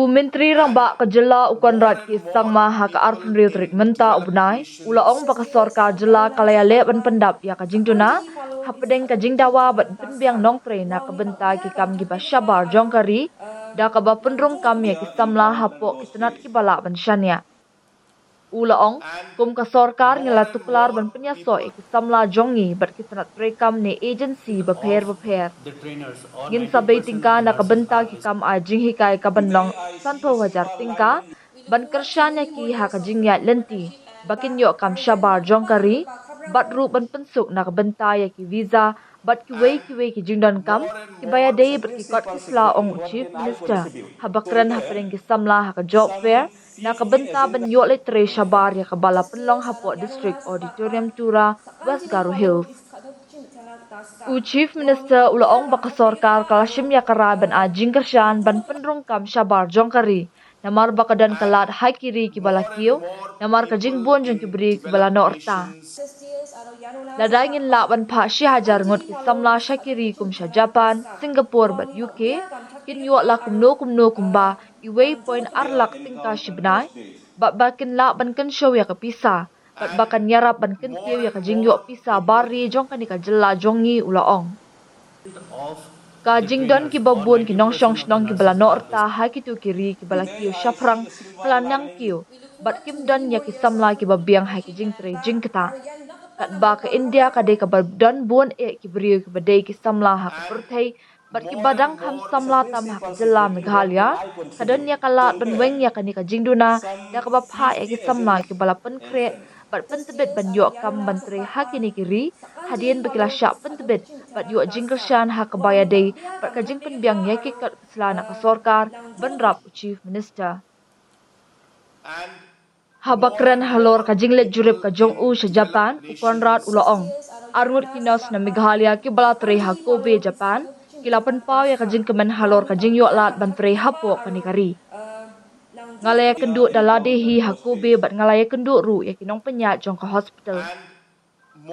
Menteri Ramba Kejela Conrad ki sangma ha ka arfun riu trik menta ubnai ulaong bakasor ka jela kalayale ban pendap ya kajing tuna ha pedeng kajing dawa ban penbiang nong tre na kabenta ki kam gi bashabar jongkari da ka ba penrung kam ya ki samla hapo ki tenat ki bala ban shania ulaong kum ka sorkar ngela tuklar ban penyaso ki samla jongi bat ki tenat prekam ne agency bapher ngin sabai tingka na kabenta ki kam a jinghi kai kabanlong sanpo wajar tingka ban kershanya ki ha ka jingya lenti bakin yo kam shabar jongkari bat ru ban pensuk na kabenta ya ki visa bat ki wei ki jingdon kam ki baya dei bat ki kot ki sla ong chief minister habakran ha preng ki samla ha ka job fair na kabenta ban yo le tre shabar ya ka bala penlong hapo district auditorium tura West Garo Hills. Chief Minister ulaong bakasorkar kalashim yakara ban ajing kershan ban penrung kam shabar jongkari namar bakadan kalat hai kiri ki balakiyo namar kajing buon jong kibri ki bala norta ladangin la ban pha shi hajar ngot ki samla shakiri kum sha Japan Singapore bat UK kin yo la kumno kumba iway point arlak tingka shibnai bakin la ban kan show ya kapisa bat bakan yarap ban kentiw ya kajing yo pisa bari jong kanika jela jongi ulaong kajing don ki babun ki nong snong ki bala norta ha ki tu kiri ki bala kiyo shaprang kalanang kiyo bat kim don ya ki samla ki babiang ha ki jing tre jing kita kat ba ka India ka de ka don buon e ki brio ki badai ki samla ha ka perthai bat ki badang ham samla tam ha ka jela Meghalaya kadon ya kalat ban weng ya kanika jingduna ya ka ba pha ya ki samla ki bala pen kre bat pentebet ban yo kam menteri hakini kiri hadian bekila syak pentebet bat yo jingkershan ha kabaya dei bat kajing penbiang yaki kat selana ka sorkar ban rap chief minister habakran halor kajing let jurip ka jong u sa Japan Conrad ulaong arngut kinos na Meghalaya ki bala tre ha Kobe Japan kilapan pau ya kajing kemen halor kajing yo lat ban tre hapo kanikari ngalaya kenduk daladehi hakobe bat ngalaya kenduk ru ya kinong penyat jong ka hospital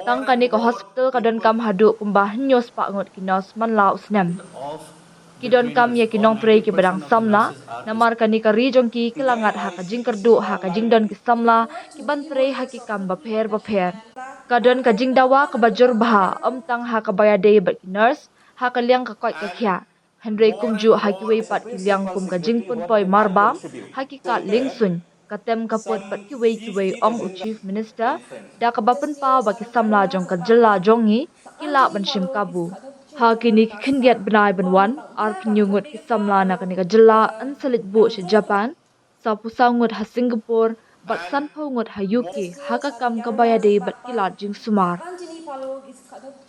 tang kani ka hospital kadon kam haduk kumbah nyos pak ngot kinos manla usnam kidon kam ya kinong pre ki badang samla namar kani ka ri jong ki kelangat ha ka jing kerduk ha ka jing don ki samla ki ban pre ha ki kam bapher kadon ka jing dawa ka bajur bah tang ha ka bayade bat ki nurse ha ka liang ka koi ka khya Henry kumju hakiwei pat kiliang kum ka jingpun poi marbam hakikat lingsun katem kapot pat kiwei ong chief minister da kabapen pa baki samla jong ka jela jongi kila ban shim kabu hakini kindiat benai benwan ar penyungut ki samla na kani ka jela an salit bu si Japan sa pusangut ha Singapore bat sanpo ngut ha UK hakakam kabayade bat kilat jing sumar.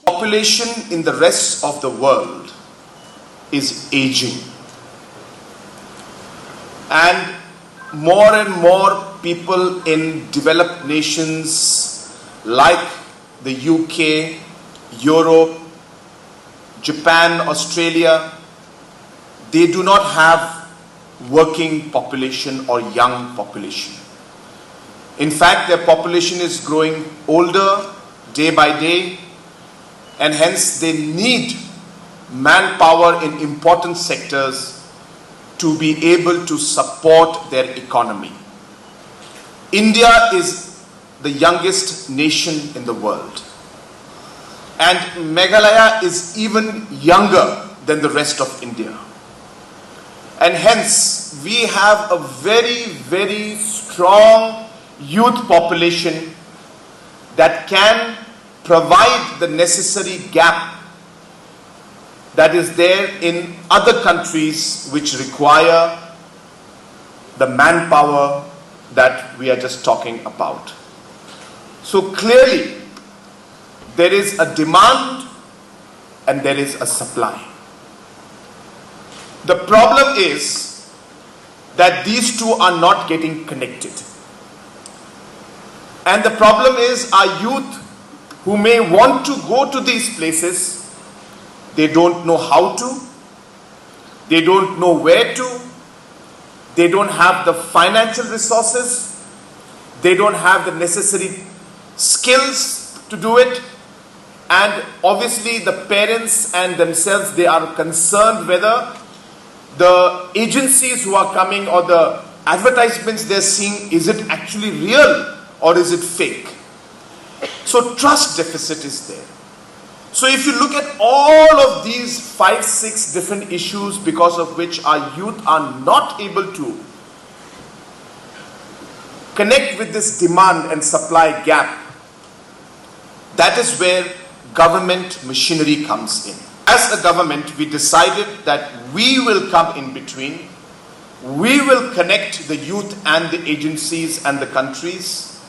Population in the rest of the world is aging, and more people in developed nations like the UK, Europe, Japan, Australia, they do not have working population or young population. In fact, their population is growing older day by day, and hence they need manpower in important sectors to be able to support their economy. India is the youngest nation in the world, and Meghalaya is even younger than the rest of India. And hence, we have a very strong youth population that can provide the necessary gap that is there in other countries which require the manpower that we are just talking about. So clearly, there is a demand and there is a supply. The problem is that these two are not getting connected. And the problem is our youth who may want to go to these places, they don't know how to, they don't know where to, they don't have the financial resources, they don't have the necessary skills to do it, and obviously the parents and themselves, they are concerned whether the agencies who are coming or the advertisements they're seeing, is it actually real or is it fake? So trust deficit is there. So if you look at all of these 5-6 different issues because of which our youth are not able to connect with this demand and supply gap, that is where government machinery comes in. As a government, we decided that we will come in between. We will connect the youth and the agencies and the countries.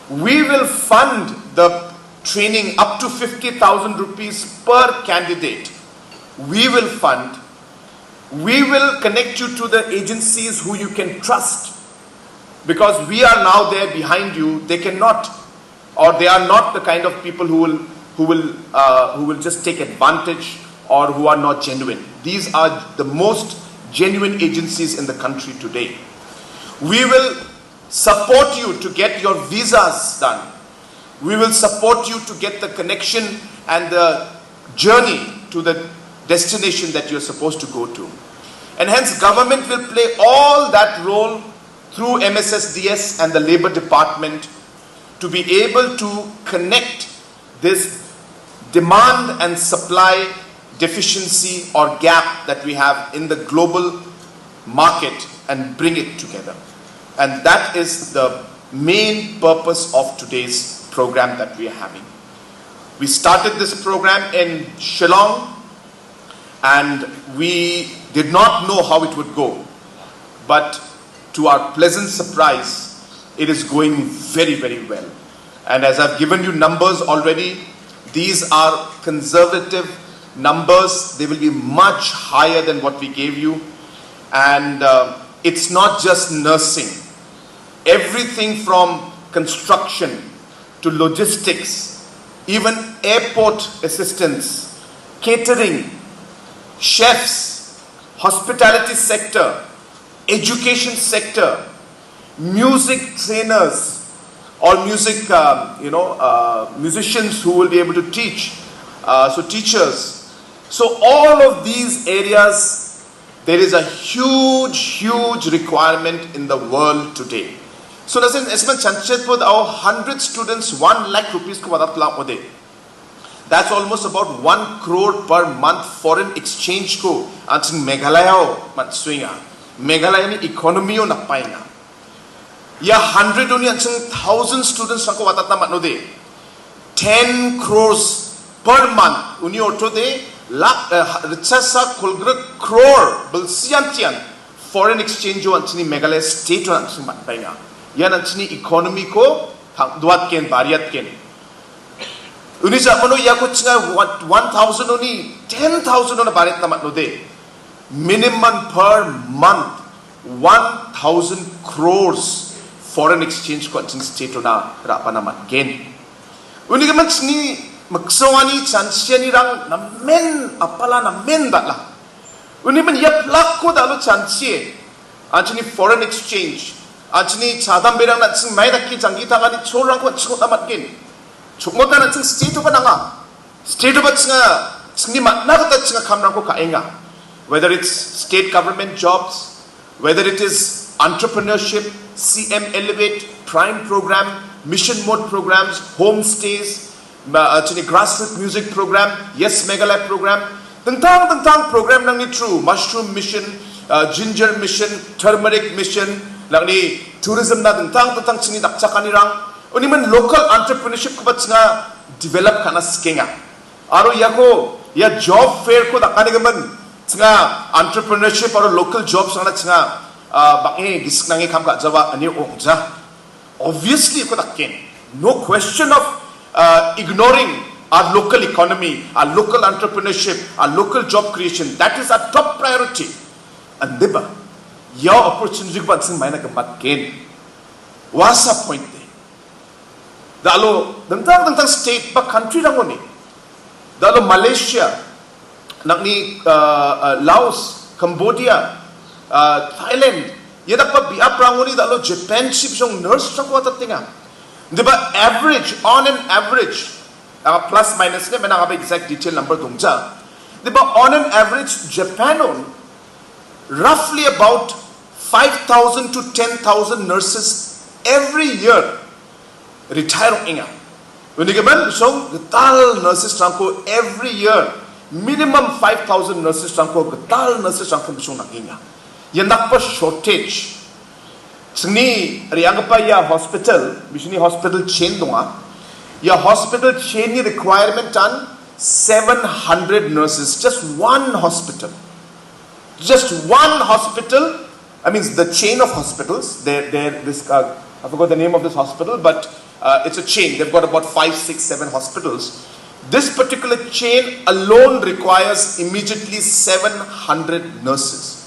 We will fund the training up to 50,000 rupees per candidate. We will fund. We will connect you to the agencies who you can trust. Because we are now there behind you, they cannot, or they are not the kind of people who will just take advantage or who are not genuine. These are the most genuine agencies in the country today. We will support you to get your visas done. We will support you to get the connection and the journey to the destination that you're supposed to go to. And hence government will play all that role through MSSDS and the Labour Department to be able to connect this demand and supply deficiency or gap that we have in the global market and bring it together. And that is the main purpose of today's program that we are having. We started this program in Shillong and we did not know how it would go. But to our pleasant surprise, it is going very, very well. And as I've given you numbers already, these are conservative numbers. They will be much higher than what we gave you. And it's not just nursing. Everything from construction to logistics, even airport assistance, catering, chefs, hospitality sector, education sector, music trainers, or music, musicians who will be able to teach, so teachers. So all of these areas, there is a huge requirement in the world today. So doesn't Esman Chanchet with our 100 students, 1 lakh rupees ko wadatla ode. That's almost about 1 crore per month foreign exchange ko. Ansin Meghalaya o matswinga. Meghalaya ni economy o nakpainga. Ya 100 only ansin 1,000 students ko watatna matnode. 10 crores per month. Uni orto de lakh richasa kulgre crore bilsiantian foreign exchange o ansin Meghalaya state o ansin matpainga. Yan ansin economy ko duat ken bariat ken. Unisa mano ya ko chinga 1,000 only 10,000 on barit namat no de. Minimum per month 1,000 crores foreign exchange ko chin state na rapa naman gain. Uniga man chini magsawani chansiani rang na men apala na men datla. Uni man ya plak ko dalo chansie anchini foreign exchange anchini chadam berang na ching mai dakki jangi tangani chorang ko chot namat gain. Chukmotan at state of Ananga, state of Atsinga, Nagatatsinga Kamranko Kaenga. Whether it's state government jobs, whether it is entrepreneurship, CM Elevate, Prime Program, Mission Mode programs, homestays, grassroots music program, Yes Meghalaya program, tentang program nang ni true, mushroom mission, ginger mission, turmeric mission, nang ni tourism na tentang chini dakchakanirang. Uniman local entrepreneurship ko batsinga develop kana skenga. Aro yako ya job fair ko dakani gaman tsinga entrepreneurship or local jobs na tsinga bangi gisnangi kam ka jawa ani ongja. Obviously ko dakken. No question of ignoring our local economy, our local entrepreneurship, our local job creation. That is our top priority. And diba ya opportunity ko batsing maina gamat ken. What's the point? Dalo tentang state ba country lang ni. Dalo Malaysia, nagni Laos, Cambodia, Thailand. Yadak pa biap rangoni dalo Japan ship jong nurse sang watat tinga. Diba average on an average, plus minus ne mana exact detail number dongja. Diba on an average Japan on roughly about 5,000 to 10,000 nurses every year retire inga. When you get so getal nurses trangko every year minimum 5,000 nurses trangko getal nurses trangko bisong naginga. Yan nakpa shortage. Sini riangpa ya hospital, bisini hospital chain donga. Ya hospital chain ni requirement on 700 nurses, just one hospital. Just one hospital, I mean the chain of hospitals, I forgot the name of this hospital, but it's a chain. They've got about 5, 6, 7 hospitals. This particular chain alone requires immediately 700 nurses.